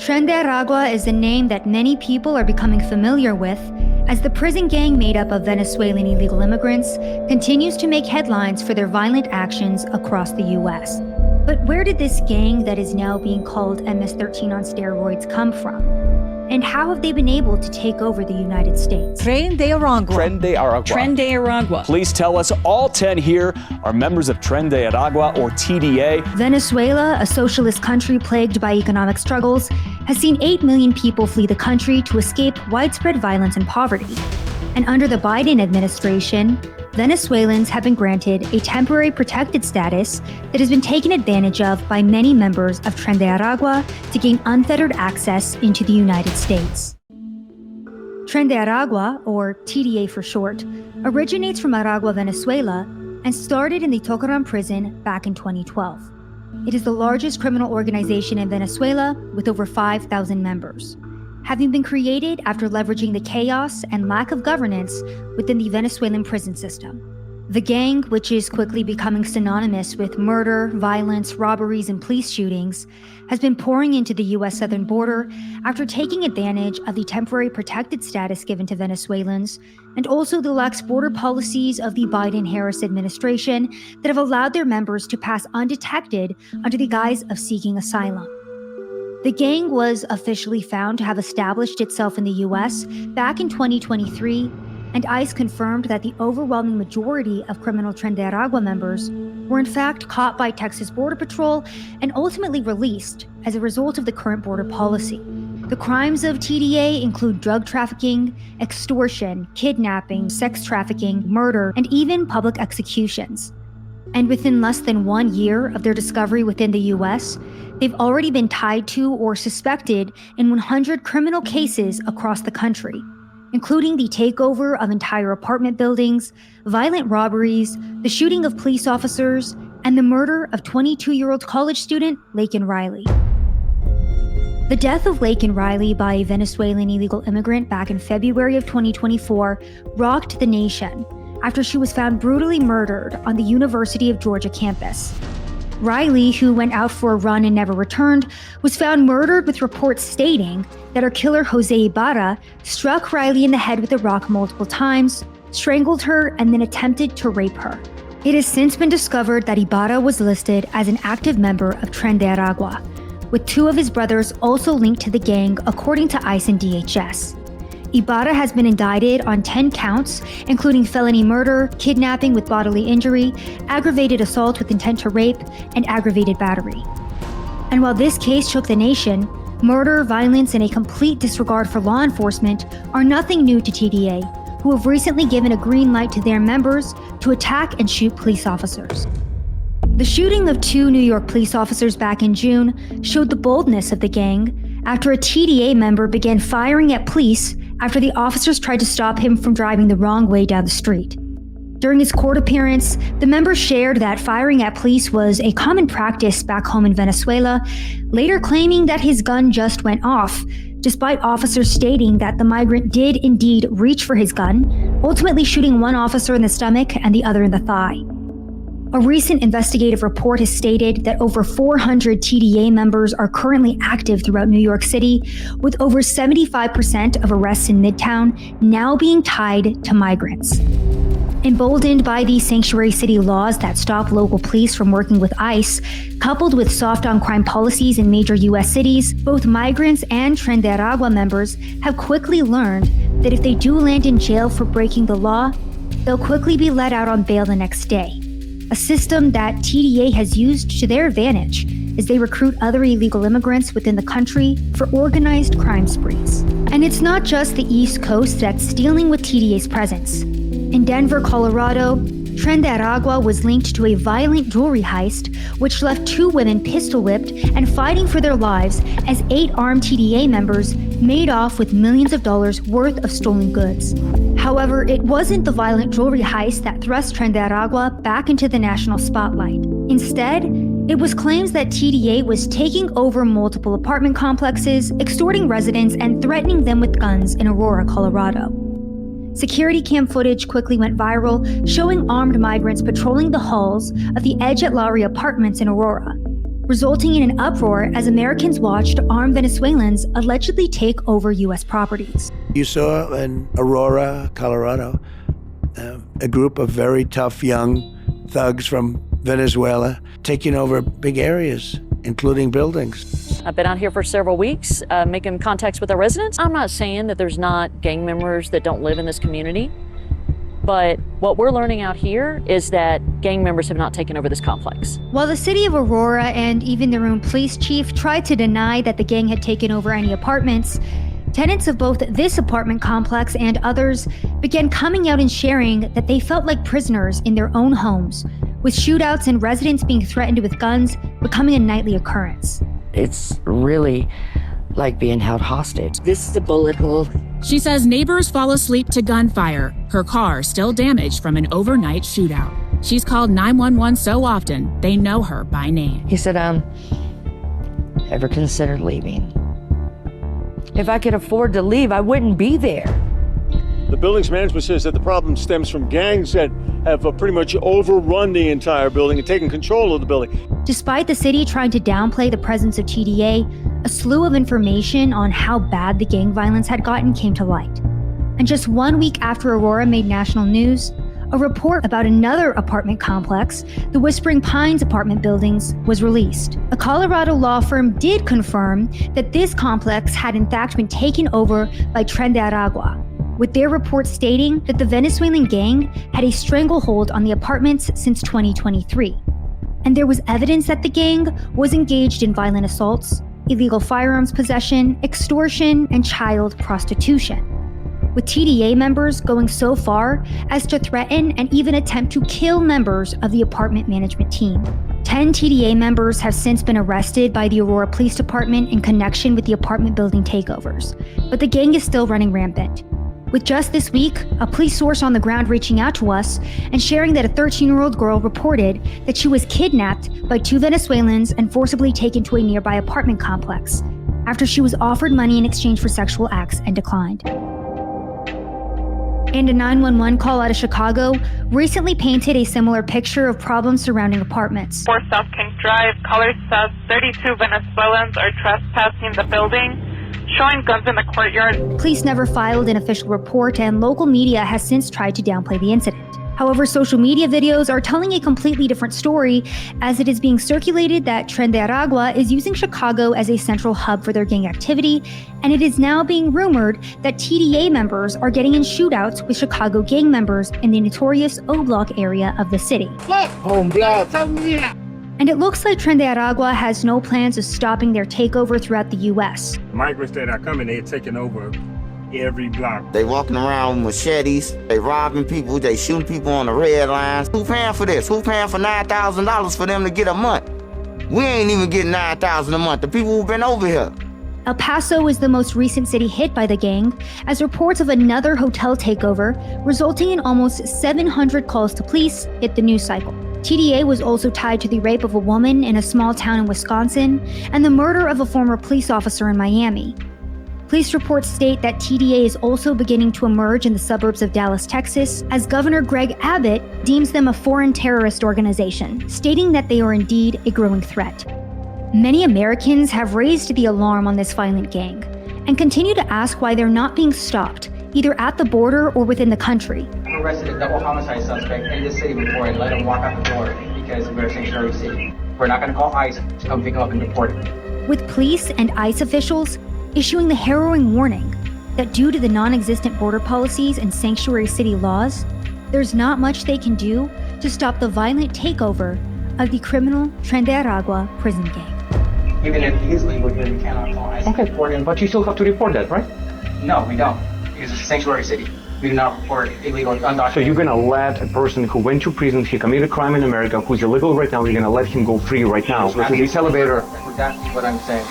Tren de Aragua is a name that many people are becoming familiar with, as the prison gang made up of Venezuelan illegal immigrants continues to make headlines for their violent actions across the US. But where did this gang that is now being called MS-13 on steroids come from? And how have they been able to take over the United States? Tren de Aragua. Tren de Aragua. Tren de Aragua. Please tell us, all 10 here are members of Tren de Aragua, or TDA. Venezuela, a socialist country plagued by economic struggles, has seen 8 million people flee the country to escape widespread violence and poverty. And under the Biden administration, Venezuelans have been granted a temporary protected status that has been taken advantage of by many members of Tren de Aragua to gain unfettered access into the United States. Tren de Aragua, or TDA for short, originates from Aragua, Venezuela, and started in the Potranco prison back in 2012. It is the largest criminal organization in Venezuela with over 5,000 members, having been created after leveraging the chaos and lack of governance within the Venezuelan prison system. The gang, which is quickly becoming synonymous with murder, violence, robberies, and police shootings, has been pouring into the U.S. southern border after taking advantage of the temporary protected status given to Venezuelans, and also the lax border policies of the Biden-Harris administration that have allowed their members to pass undetected under the guise of seeking asylum. The gang was officially found to have established itself in the U.S. back in 2023, and ICE confirmed that the overwhelming majority of criminal Tren de Aragua members were in fact caught by Texas Border Patrol and ultimately released as a result of the current border policy. The crimes of TDA include drug trafficking, extortion, kidnapping, sex trafficking, murder, and even public executions. And within less than 1 year of their discovery within the US, they've already been tied to or suspected in 100 criminal cases across the country, including the takeover of entire apartment buildings, violent robberies, the shooting of police officers, and the murder of 22-year-old college student Laken Riley. The death of Laken Riley by a Venezuelan illegal immigrant back in February of 2024 rocked the nation after she was found brutally murdered on the University of Georgia campus. Riley, who went out for a run and never returned, was found murdered, with reports stating that her killer, Jose Ibarra, struck Riley in the head with a rock multiple times, strangled her, and then attempted to rape her. It has since been discovered that Ibarra was listed as an active member of Tren de Aragua, with 2 of his brothers also linked to the gang according to ICE and DHS. Ibarra has been indicted on 10 counts, including felony murder, kidnapping with bodily injury, aggravated assault with intent to rape, and aggravated battery. And while this case shook the nation, murder, violence, and a complete disregard for law enforcement are nothing new to TDA, who have recently given a green light to their members to attack and shoot police officers. The shooting of 2 New York police officers back in June showed the boldness of the gang after a TDA member began firing at police after the officers tried to stop him from driving the wrong way down the street. During his court appearance, the member shared that firing at police was a common practice back home in Venezuela, later claiming that his gun just went off, despite officers stating that the migrant did indeed reach for his gun, ultimately shooting one officer in the stomach and the other in the thigh. A recent investigative report has stated that over 400 TDA members are currently active throughout New York City, with over 75% of arrests in Midtown now being tied to migrants. Emboldened by the sanctuary city laws that stop local police from working with ICE, coupled with soft on crime policies in major US cities, both migrants and Tren de Aragua members have quickly learned that if they do land in jail for breaking the law, they'll quickly be let out on bail the next day. A system that TDA has used to their advantage as they recruit other illegal immigrants within the country for organized crime sprees. And it's not just the East Coast that's dealing with TDA's presence. In Denver, Colorado, Tren de Aragua was linked to a violent jewelry heist, which left 2 women pistol-whipped and fighting for their lives as 8 armed TDA members made off with millions of dollars worth of stolen goods. However, it wasn't the violent jewelry heist that thrust Tren de Aragua back into the national spotlight. Instead, it was claims that TDA was taking over multiple apartment complexes, extorting residents, and threatening them with guns in Aurora, Colorado. Security cam footage quickly went viral, showing armed migrants patrolling the halls of the Edge at Lowry apartments in Aurora. resulting in an uproar as Americans watched armed Venezuelans allegedly take over U.S. properties. You saw in Aurora, Colorado, a group of very tough young thugs from Venezuela taking over big areas, including buildings. I've been out here for several weeks, making contacts with our residents. I'm not saying that there's not gang members that don't live in this community, but what we're learning out here is that gang members have not taken over this complex. While the city of Aurora and even their own police chief tried to deny that the gang had taken over any apartments, tenants of both this apartment complex and others began coming out and sharing that they felt like prisoners in their own homes, with shootouts and residents being threatened with guns becoming a nightly occurrence. It's really like being held hostage. This is a bullet hole. She says neighbors fall asleep to gunfire, her car still damaged from an overnight shootout. She's called 911 so often, they know her by name. He said, ever considered leaving? If I could afford to leave, I wouldn't be there. The building's management says that the problem stems from gangs that have pretty much overrun the entire building and taken control of the building. Despite the city trying to downplay the presence of TDA, a slew of information on how bad the gang violence had gotten came to light. And just 1 week after Aurora made national news, a report about another apartment complex, the Whispering Pines apartment buildings, was released. A Colorado law firm did confirm that this complex had in fact been taken over by Tren de Aragua, with their report stating that the Venezuelan gang had a stranglehold on the apartments since 2023. And there was evidence that the gang was engaged in violent assaults, illegal firearms possession, extortion, and child prostitution, with TDA members going so far as to threaten and even attempt to kill members of the apartment management team. 10 TDA members have since been arrested by the Aurora Police Department in connection with the apartment building takeovers, but the gang is still running rampant. With just this week, a police source on the ground reaching out to us and sharing that a 13-year-old girl reported that she was kidnapped by 2 Venezuelans and forcibly taken to a nearby apartment complex after she was offered money in exchange for sexual acts and declined. And a 911 call out of Chicago recently painted a similar picture of problems surrounding apartments. 4 South King Drive, caller says 32 Venezuelans are trespassing the building, showing guns in the courtyard. Police never filed an official report, and local media has since tried to downplay the incident. However, social media videos are telling a completely different story, as it is being circulated that Tren de Aragua is using Chicago as a central hub for their gang activity, and it is now being rumored that TDA members are getting in shootouts with Chicago gang members in the notorious O Block area of the city. And it looks like Tren de Aragua has no plans of stopping their takeover throughout the U.S. Migrants that are coming, they're taking over every block. They walking around with machetes, they robbing people, they shooting people on the red lines. Who paying for this? Who paying for $9,000 for them to get a month? We ain't even getting $9,000 a month, the people who've been over here. El Paso is the most recent city hit by the gang, as reports of another hotel takeover, resulting in almost 700 calls to police, hit the news cycle. TDA was also tied to the rape of a woman in a small town in Wisconsin and the murder of a former police officer in Miami. Police reports state that TDA is also beginning to emerge in the suburbs of Dallas, Texas, as Governor Greg Abbott deems them a foreign terrorist organization, stating that they are indeed a growing threat. Many Americans have raised the alarm on this violent gang and continue to ask why they're not being stopped, either at the border or within the country. I arrested a double homicide suspect in this city before and let him walk out the door because we're a sanctuary city. We're not going to call ICE to come pick him up and deport him. With police and ICE officials issuing the harrowing warning that due to the non-existent border policies and sanctuary city laws, there's not much they can do to stop the violent takeover of the criminal Tren de Aragua prison gang. Even if he is legal here, we cannot call ICE. Okay, but you still have to report that, right? No, we don't. It's a sanctuary city. We do not report illegal undocumented. So you're gonna let a person who went to prison, he committed a crime in America, who's illegal right now, you're gonna let him go free right now? That's what I'm saying.